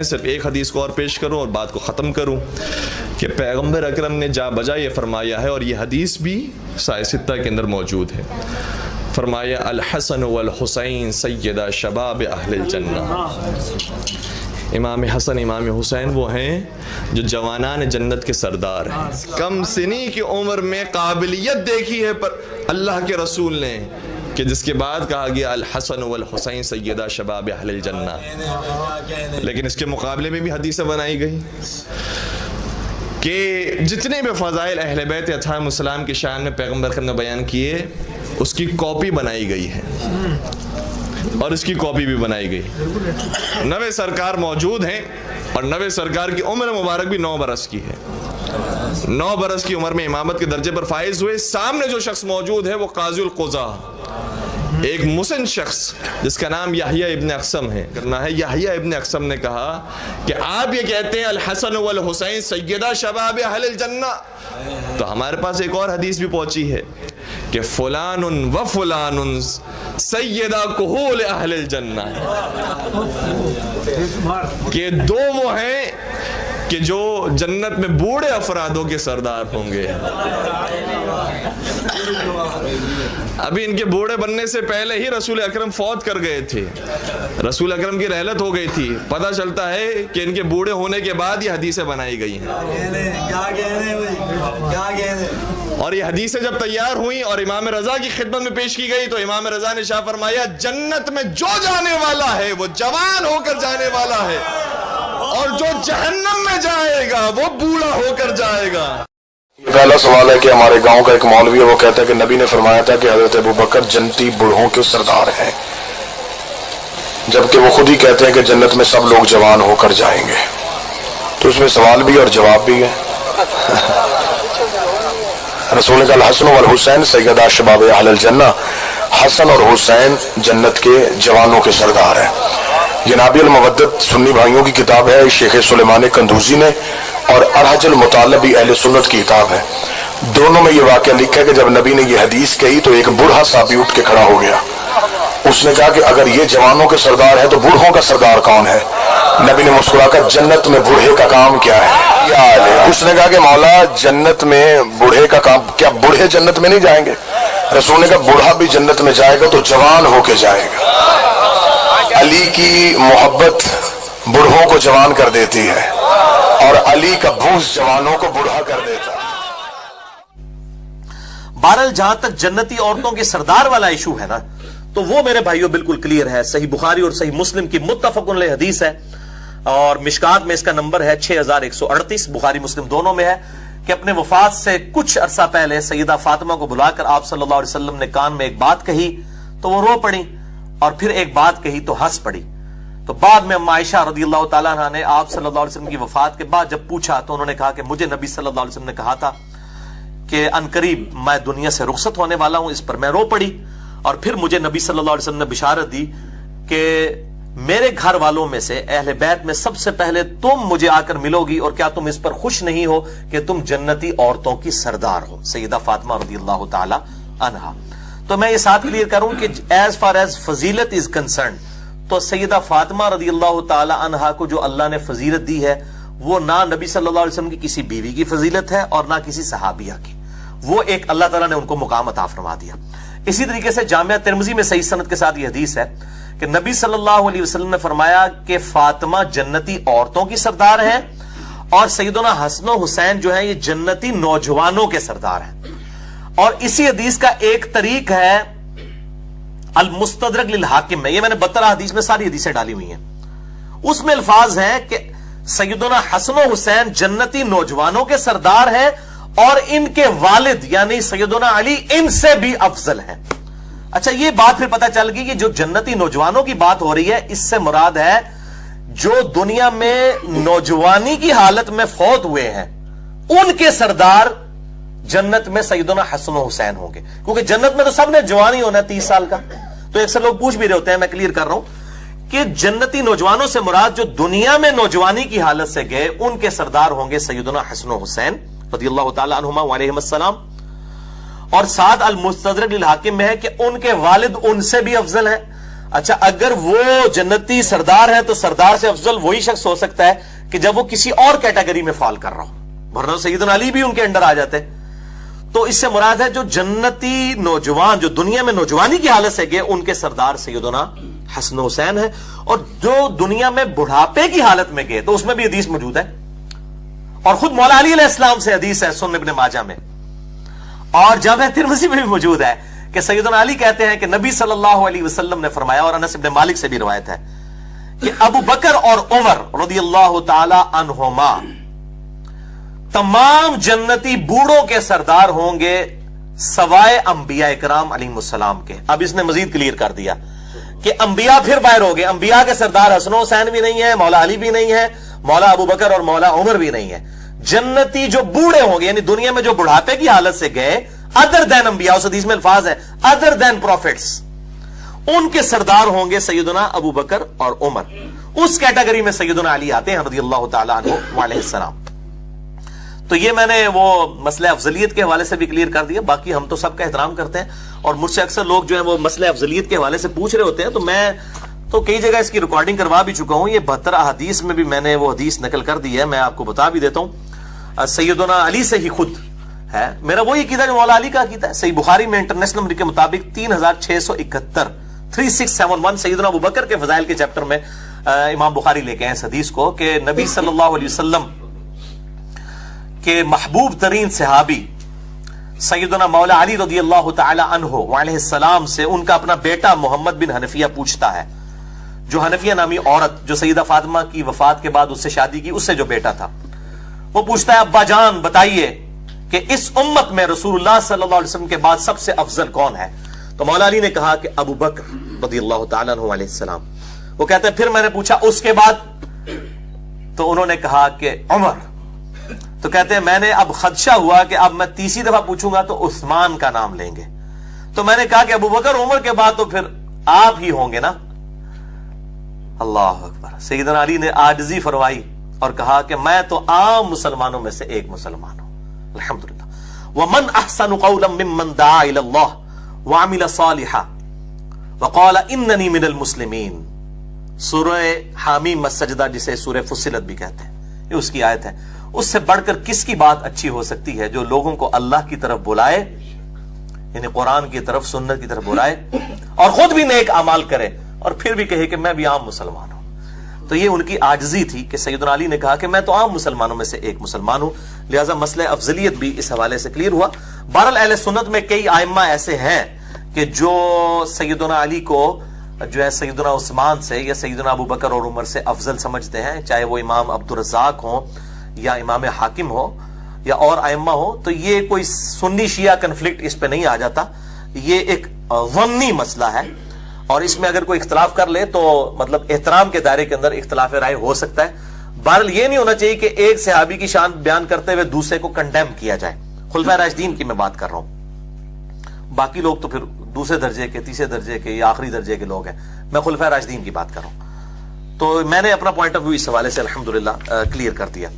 صرف ایک حدیث کو اور پیش کروں اور بات کو ختم کروں کہ پیغمبر اکرم نے جا بجا یہ فرمایا ہے، اور یہ حدیث بھی سائے ستہ کے اندر موجود ہے، فرمایا الحسن والحسین سیدہ شباب اہل الجنہ۔ امام حسن امام حسین وہ ہیں جو جوانان جنت کے سردار ہیں۔ کم سنی کی عمر میں قابلیت دیکھی ہے پر اللہ کے رسول نے کہ جس کے بعد کہا گیا الحسن والحسین سیدہ شباب اہل الجنہ، لیکن اس کے مقابلے میں بھی حدیثیں بنائی گئی کہ جتنے بھی فضائل اہل بیت اطہار السلام کی شان میں پیغمبر نے بیان کیے اس کی کاپی بنائی گئی ہے، اور اس کی کاپی بھی بنائی گئی۔ نوے سرکار موجود ہیں اور نوے سرکار کی عمر مبارک بھی 9 برس کی ہے۔ 9 برس کی عمر میں امامت کے درجے پر فائز ہوئے۔ سامنے جو شخص موجود ہے وہ قاضی القضاء، ایک مسن شخص جس کا نام یحییٰ ابن اقسم ہے کرنا ہے۔ یحییٰ ابن اقسم نے کہا کہ آپ یہ کہتے ہیں الحسن والحسین سیدہ شباب اہل الجنہ، تو ہمارے پاس ایک اور حدیث بھی پہنچی ہے کہ فلان و فلان سیدہ کہول اہل الجنہ، کہ دو وہ ہیں کہ جو جنت میں بوڑھے افرادوں کے سردار ہوں گے۔ ابھی ان کے بوڑھے بننے سے پہلے ہی رسول اکرم فوت کر گئے تھے، رسول اکرم کی رحلت ہو گئی تھی۔ پتہ چلتا ہے کہ ان کے بوڑھے ہونے کے بعد یہ حدیثیں بنائی گئی ہیں، اور یہ حدیثیں جب تیار ہوئیں اور امام رضا کی خدمت میں پیش کی گئی تو امام رضا نے شاہ فرمایا جنت میں جو جانے والا ہے وہ جوان ہو کر جانے والا ہے، اور جو جہنم میں جائے گا وہ بوڑھا ہو کر جائے گا۔ پہلا سوال ہے کہ ہمارے گاؤں کا ایک مولوی ہے، وہ کہتا ہے کہ نبی نے فرمایا تھا کہ حضرت ابوبکر جنتی بوڑھوں کے سردار ہیں، جبکہ وہ خود ہی کہتے ہیں کہ جنت میں سب لوگ جوان ہو کر جائیں گے۔ تو اس میں سوال بھی اور جواب بھی ہے۔ رسول نے کہا الحسن والحسین سیدہ شباب اہل الجنہ، حسن اور حسین جنت کے جوانوں کے سردار ہیں۔ یہ نابی المودت سنی بھائیوں کی کتاب ہے، شیخ سلیمان قندوزی نے، اور ارحج المطالب بھی اہل سنت کی کتاب ہے۔ دونوں میں یہ واقعہ لکھا ہے کہ جب نبی نے یہ حدیث کہی تو ایک بوڑھا صحابی اٹھ کے کھڑا ہو گیا۔ اس نے کہا کہ اگر یہ جوانوں کے سردار ہے تو بوڑھوں کا سردار کون ہے؟ نبی نے مسکرا کر جنت میں بوڑھے کا کام کیا ہے؟ اس نے کہا کہ مولا جنت میں بوڑھے کا کام کیا، بوڑھے جنت میں نہیں جائیں گے؟ رسول نے کہا بوڑھا بھی جنت میں جائے گا تو جوان ہو کے جائے گا۔ علی کی محبت بوڑھوں کو جوان کر دیتی ہے، اور علی کا بغض جوانوں کو بوڑھا کر دیتا ہے۔ بہرحال جہاں تک جنتی عورتوں کے سردار والا ایشو ہے نا، تو وہ میرے بھائیوں بالکل کلیئر ہے۔ صحیح بخاری اور صحیح مسلم کی متفق علیہ حدیث ہے، اور مشکات میں اس کا نمبر ہے 6138، بخاری مسلم دونوں میں ہے کہ اپنے وفات سے کچھ عرصہ پہلے سیدہ فاطمہ کو بلا کر آپ صلی اللہ علیہ وسلم نے کان میں ایک بات کہی تو وہ رو پڑی، اور پھر ایک بات کہی تو ہنس پڑی۔ تو بعد میں اما عائشہ رضی اللہ تعالیٰ عنہ نے آپ صلی اللہ علیہ وسلم کی وفات کے بعد جب پوچھا تو انہوں نے کہا کہ مجھے نبی صلی اللہ علیہ وسلم نے کہا تھا کہ عنقریب میں دنیا سے رخصت ہونے والا ہوں، اس پر میں رو پڑی، اور پھر مجھے نبی صلی اللہ علیہ وسلم نے بشارت دی کہ میرے گھر والوں میں سے اہل بیت میں سب سے پہلے تم مجھے آ کر ملو گی، اور کیا تم اس پر خوش نہیں ہو کہ تم جنتی عورتوں کی سردار ہو، سیدہ فاطمہ رضی اللہ تعالی عنہا۔ تو میں یہ ساتھ کلیئر کروں کہ ایز فار ایز فضیلت از کنسرنڈ، تو سیدہ فاطمہ رضی اللہ تعالی عنہا کو جو اللہ نے فضیلت دی ہے وہ نہ نبی صلی اللہ علیہ وسلم کی کسی بیوی کی فضیلت ہے اور نہ کسی صحابیہ کی، وہ ایک اللہ تعالیٰ نے ان کو مقام عطا فرما دیا۔ اسی طریقے سے جامعہ ترمذی میں صحیح سند کے ساتھ یہ حدیث ہے کہ نبی صلی اللہ علیہ وسلم نے فرمایا کہ فاطمہ جنتی عورتوں کی سردار ہے، اور سیدنا حسن و حسین جو ہیں یہ جنتی نوجوانوں کے سردار ہیں۔ اور اسی حدیث کا ایک طریق ہے المستدرک للحاکم میں، یہ میں نے 72 حدیث میں ساری حدیثیں ڈالی ہوئی ہیں، اس میں الفاظ ہیں کہ سیدنا حسن و حسین جنتی نوجوانوں کے سردار ہیں، اور ان کے والد یعنی سیدنا علی ان سے بھی افضل ہیں۔ اچھا، یہ بات پھر پتہ چل گئی کہ جو جنتی نوجوانوں کی بات ہو رہی ہے اس سے مراد ہے جو دنیا میں نوجوانی کی حالت میں فوت ہوئے ہیں، ان کے سردار جنت میں سیدنا حسن و حسین ہوں گے، کیونکہ جنت میں تو سب نے جوان ہی ہونا ہے 30 سال کا۔ تو اکثر لوگ پوچھ بھی رہے ہوتے ہیں، میں کلیئر کر رہا ہوں کہ جنتی نوجوانوں سے مراد جو دنیا میں نوجوانی کی حالت سے گئے ان کے سردار ہوں گے سیدنا حسن و حسین رضی اللہ تعالی عنہما وعلیہم السلام۔ اور ساتھ المستدرک للحاکم میں ہے کہ ان کے والد ان سے بھی افضل ہیں، اچھا اگر وہ جنتی سردار ہے تو سردار سے افضل وہی شخص ہو سکتا ہے کہ جب وہ کسی اور کیٹیگری میں فال کر رہا ہو، ورنہ سیدنا علی بھی ان کے انڈر آ جاتے۔ تو اس سے مراد ہے جو جنتی نوجوان جو دنیا میں نوجوانی کی حالت سے گئے ان کے سردار سیدنا حسن و حسین ہے، اور جو دنیا میں بڑھاپے کی حالت میں گئے تو اس میں بھی حدیث موجود ہے، اور خود مولا علی علیہ السلام سے حدیث ہے سنن ابن ماجہ میں، اور جامع ترمذی میں بھی موجود ہے کہ سیدنا علی کہتے ہیں کہ نبی صلی اللہ علیہ وسلم نے فرمایا، اور انس ابن مالک سے بھی روایت ہے کہ ابو بکر اور عمر رضی اللہ تعالی عنہما تمام جنتی بوڑھوں کے سردار ہوں گے سوائے انبیاء اکرام علیہ السلام کے۔ اب اس نے مزید کلیئر کر دیا کہ انبیاء پھر باہر ہو گئے، انبیاء کے سردار حسن و حسین بھی نہیں ہے، مولا علی بھی نہیں ہے، مولا ابو بکر اور مولا عمر بھی نہیں ہے۔ جنتی جو بوڑھے ہوں گے یعنی دنیا میں جو بڑھاپے کی حالت سے گئے ادر دین انبیاء، اس حدیث میں الفاظ ہے ادر دین پروفٹس، ان کے سردار ہوں گے سیدنا ابو بکر اور عمر۔ اس کیٹیگری میں سیدنا علی آتے ہیں رضی اللہ تعالی عنہ علیہ السلام۔ تو یہ میں نے وہ مسئلہ افضلیت کے حوالے سے بھی کلیئر کر دیا۔ باقی ہم تو سب کا احترام کرتے ہیں، اور مجھ سے اکثر لوگ جو ہیں وہ مسئلہ افضلیت کے حوالے سے پوچھ رہے ہوتے ہیں، تو میں تو کئی جگہ اس کی ریکارڈنگ کروا بھی چکا ہوں۔ یہ 72 احادیث میں بھی میں نے وہ حدیث نقل کر دی ہے، میں آپ کو بتا بھی دیتا ہوں۔ سیدنا علی سے ہی خود ہے، میرا وہی عقیدہ جو مولا علی کا عقیدہ ہے۔ صحیح بخاری میں انٹرنیشنل نمبر کے مطابق 3671 3671 سیدنا ابو بکر کے فضائل کے چیپٹر میں امام بخاری لے کے ہیں اس حدیث کو کہ نبی صلی اللہ علیہ وسلم کے محبوب ترین صحابی سیدنا مولا علی رضی اللہ تعالی عنہ علیہ السلام سے ان کا اپنا بیٹا محمد بن حنفیہ پوچھتا ہے، جو حنفیہ نامی عورت جو سیدہ فاطمہ کی وفات کے بعد اس سے شادی کی، اس سے جو بیٹا تھا، وہ پوچھتا ہے ابا جان بتائیے کہ اس امت میں رسول اللہ صلی اللہ علیہ وسلم کے بعد سب سے افضل کون ہے؟ تو مولا علی نے کہا کہ ابو بکر رضی اللہ تعالیٰ عنہ علیہ السلام۔ وہ کہتے ہیں پھر میں نے پوچھا اس کے بعد؟ تو انہوں نے کہا کہ عمر۔ تو کہتے ہیں میں نے اب خدشہ ہوا کہ اب میں تیسری دفعہ پوچھوں گا تو عثمان کا نام لیں گے، تو میں نے کہا کہ ابو بکر عمر کے بعد تو پھر آپ ہی ہوں گے نا۔ اللہ اکبر۔ سیدنا علی نے عاجزی فرمائی اور کہا کہ میں تو عام مسلمانوں میں سے ایک مسلمان ہوں، الحمدللہ۔ وَمَنْ أَحْسَنُ قَوْلًا مِّمَّنْ دَعَا إِلَى اللَّهِ وَعَمِلَ صَالِحًا وَقَالَ إِنَّنِي مِنَ الْمُسْلِمِينَ۔ سورہ حامیم السجدہ جسے سورہ فصلت بھی کہتے ہیں، یہ اس کی آیت ہے۔ اس سے بڑھ کر کس کی بات اچھی ہو سکتی ہے جو لوگوں کو اللہ کی طرف بلائے، یعنی قرآن کی طرف، سنت کی طرف بلائے، اور خود بھی نیک اعمال کرے اور پھر بھی کہے کہ میں بھی عام مسلمان ہوں۔ تو یہ ان کی عاجزی تھی کہ سیدنا علی نے کہا کہ میں تو عام مسلمانوں میں سے ایک مسلمان ہوں، لہٰذا مسئلہ افضلیت بھی اس حوالے سے کلیئر ہوا۔ بہرحال اہل سنت میں کئی ائمہ ایسے ہیں کہ جو سیدنا علی کو جو ہے سیدنا عثمان سے یا سیدنا ابو بکر اور عمر سے افضل سمجھتے ہیں، چاہے وہ امام عبدالرزاق ہوں یا امام حاکم ہو یا اور ائمہ ہو۔ تو یہ کوئی سنی شیعہ کنفلکٹ اس پہ نہیں آ جاتا، یہ ایک ظنی مسئلہ ہے، اور اس میں اگر کوئی اختلاف کر لے تو مطلب احترام کے دائرے کے اندر اختلاف رائے ہو سکتا ہے۔ بہرحال یہ نہیں ہونا چاہیے کہ ایک صحابی کی شان بیان کرتے ہوئے دوسرے کو کنڈیم کیا جائے۔ خلفائے راشدین کی میں بات کر رہا ہوں، باقی لوگ تو پھر دوسرے درجے کے، تیسرے درجے کے یا آخری درجے کے لوگ ہیں، میں خلفائے راشدین کی بات کر رہا ہوں۔ تو میں نے اپنا پوائنٹ آف ویو اس حوالے سے الحمدللہ کلیئر کر دیا۔